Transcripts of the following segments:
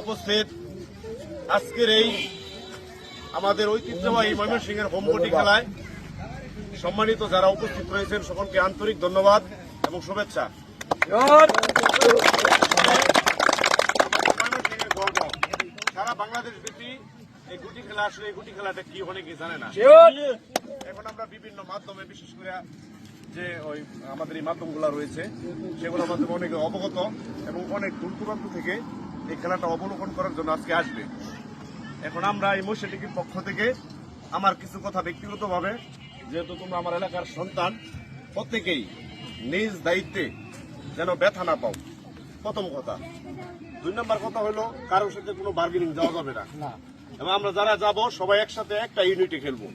উপস্থিত আজকের এই আমাদের ঐতিহ্যবাহী ময়মনসিংহের হোমগুটি খেলায় সম্মানিত যারা উপস্থিত রয়েছেন সকলকে আন্তরিক ধন্যবাদ এবং শুভেচ্ছা। ময়মনসিংহের গর্ব সারা বাংলাদেশ ব্যাপী এই গুটি খেলা, আসলে এই গুটি খেলাটা কি অনেকে জানে না। এখন আমরা বিভিন্ন মাধ্যমে, বিশেষ করে যে ওই আমাদের এই মাধ্যমগুলো রয়েছে সেগুলোর মাধ্যমে অনেকে অবগত এবং অনেক দূর দূরান্ত থেকে এই খেলাটা অবলোকন করার জন্য আজকে আসবে। এখন আমরা এই মহিষাটিকির পক্ষ থেকে আমার কিছু কথা ব্যক্তিগতভাবে, যেহেতু তোমরা আমার এলাকার সন্তান, প্রত্যেকেই নিজ দায়িত্বে যেন ব্যথা না পাও, প্রথম কথা। 2 নম্বর কথা হলো কারোর সাথে কোনো বার্গেনিং যাওয়া যাবে না, এবং আমরা যারা যাব সবাই একসাথে একটা ইউনিটে খেলবো,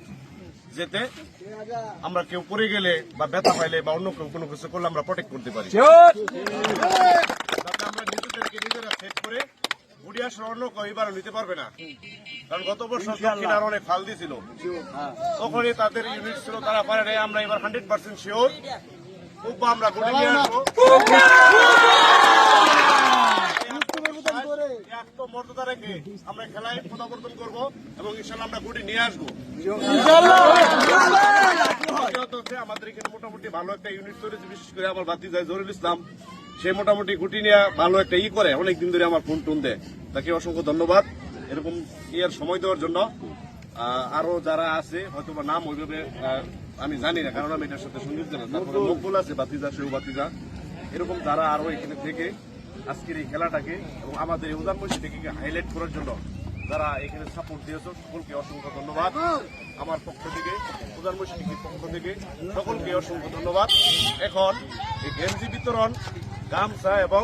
যেতে আমরা কেউ পড়ে গেলে বা ব্যথা পাইলে বা অন্য কেউ কোনো কিছু করলে আমরা প্রোটেক্ট করতে পারি। আমরা নিজেদেরকে নিজেরা সেট করে গুটি আসলে অন্য কেউ এবারও নিতে পারবে না, কারণ গত বছর দক্ষিণ আর অনেক ফাল দিয়েছিল, তখনই তাদের ইউনিট ছিল, তারা পারে নাই। আমরা এবার 100% শিওর আমরা গুটি নিয়ে আসবো, মর্যাদা রেখে আমরা খেলায় প্রত্যাবর্তন করবো এবং ইনশাল্লাহ আমরা গুটি নিয়ে আসবো। আমাদের এখানে মোটামুটি ভালো একটা ইউনিট তৈরি, বিশেষ করে আমার ভাতিজা জহিরুল ইসলাম, সে মোটামুটি গুটি নিয়ে ভালো একটা করে অনেকদিন ধরে আমার ফোন টোন দেয়, তাকে অসংখ্য ধন্যবাদ এরকম ইয়ার সময় দেওয়ার জন্য। আরো যারা আছে হয়তো বা নাম ওইভাবে আমি জানি না, কারণ আমি এটার সাথে সংযুক্ত না। তারপরে মকবুল আছে, ভাতিজা, সেও ভাতিজা, এরকম যারা আরো এখানে থেকে আজকের এই খেলাটাকে এবং আমাদের এই উদান মহিষাটিকে হাইলাইট করার জন্য যারা এখানে সাপোর্ট দিয়েছে সকলকে অসংখ্য ধন্যবাদ। আমার পক্ষ থেকে, উদান মহিষাটির পক্ষ থেকে সকলকে অসংখ্য ধন্যবাদ। এখন এই গেঞ্জি বিতরণ, গামছা এবং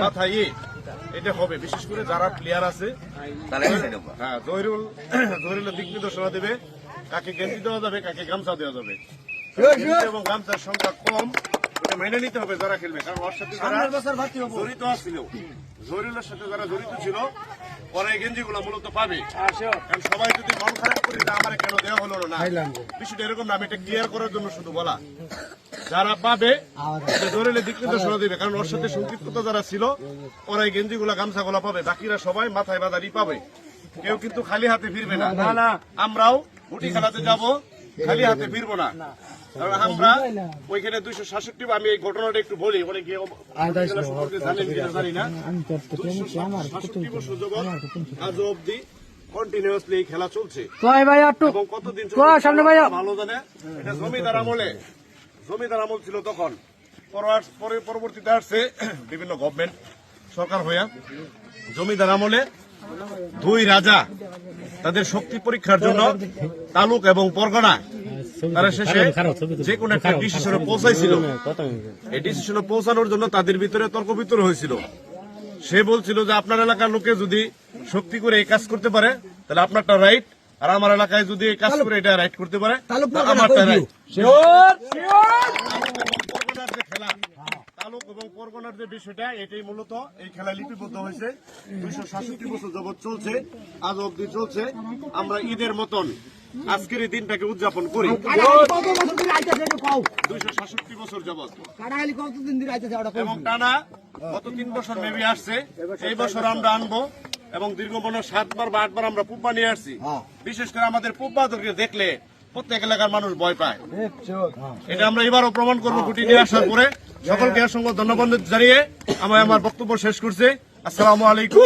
মাথায় এটা হবে, বিশেষ করে যারা প্লেয়ার আছে। হ্যাঁ, জহিরুল দিক নির্দেশনা দেবে কাকে গেঞ্জি দেওয়া যাবে, কাকে গামছা দেওয়া যাবে, এবং গামছার সংখ্যা কম, মেনে নিতে হবে যারা খেলবে, কারণ ওর সাথে যারা জড়িত ছিল, জহিরুলের সাথে যারা জড়িত ছিল, ওরা এই গেঞ্জি গুলো মূলত পাবে। কারণ সবাই যদি মন খারাপ করে আমার কেন দেওয়া হলো না, বিষয়টা এরকম না, আমি এটা ক্লিয়ার করার জন্য শুধু বলা। যারা পাবে জহিরুলের দিক নির্দেশনা দেবে, কারণ ওর সাথে সংক্ষিপ্ততা যারা ছিল ওরা এই গেঞ্জি গুলা, গামছা গুলা পাবে, বাকিরা সবাই মাথায় বাঁধারি পাবে, কেউ কিন্তু খালি হাতে ফিরবে না। আমরাও গুটি খেলাতে যাব, খালি হাতে ফিরবো না। আমরা ওইখানে 267, আমি এই ঘটনাটা একটু বলি, অনেকে জানেন কিনা জানি না, 267 বছর যাবত আজ অব্দি কন্টিনিউয়াসলি এই খেলা চলছে, এবং কতদিন ভালো জানে। এটা জমিদার আমল ছিল তখন, পরবর্তীতে আসছে বিভিন্ন গভর্নমেন্ট সরকার হইয়া। জমিদার আমলে 2 রাজা তাদের শক্তি পরীক্ষার জন্য তালুক এবং পরগনা তারা শেষে যে কোনো একটা ডিসিশনে পৌঁছাইছিল। এই ডিসিশনে পৌঁছানোর জন্য তাদের ভিতরে তর্ক বিতর্ক হয়েছিল। সে বলছিল যে আপনার এলাকার লোকে যদি শক্তি করে এই কাজ করতে পারে তাহলে আপনারটা রাইট, আর আমার এলাকায় যদি এই কাজ করে এটা রাইট করতে পারে আমারটা রাইট। খেলা তালুক এবং পরগনার যে বিষয়টা, এটাই মূলত এই খেলা লিপিবদ্ধ হয়েছে। 267 বছর যাবৎ চলছে, আজ অব্দি চলছে। আমরা ঈদের মতন আজকের এই দিনটাকে উদযাপন করি 267 বছর যাবৎ, এবং টানা গত 3 বছর মেবি আসছে। এই বছর আমরা আনবো, এবং দীর্ঘ মনে 7 বার বা 8 বার আমরা পুব্বা নিয়ে আসছি। বিশেষ করে আমাদের পুব্বাদেরকে দেখলে প্রত্যেক এলাকার মানুষ ভয় পায়। এটা আমরা এবারও প্রমাণ করবো গুটি নিয়ে আসার পরে। সকলকে অসংখ্য ধন্যবাদ জানিয়ে আমি আমার বক্তব্য শেষ করছি। আসসালামু আলাইকুম।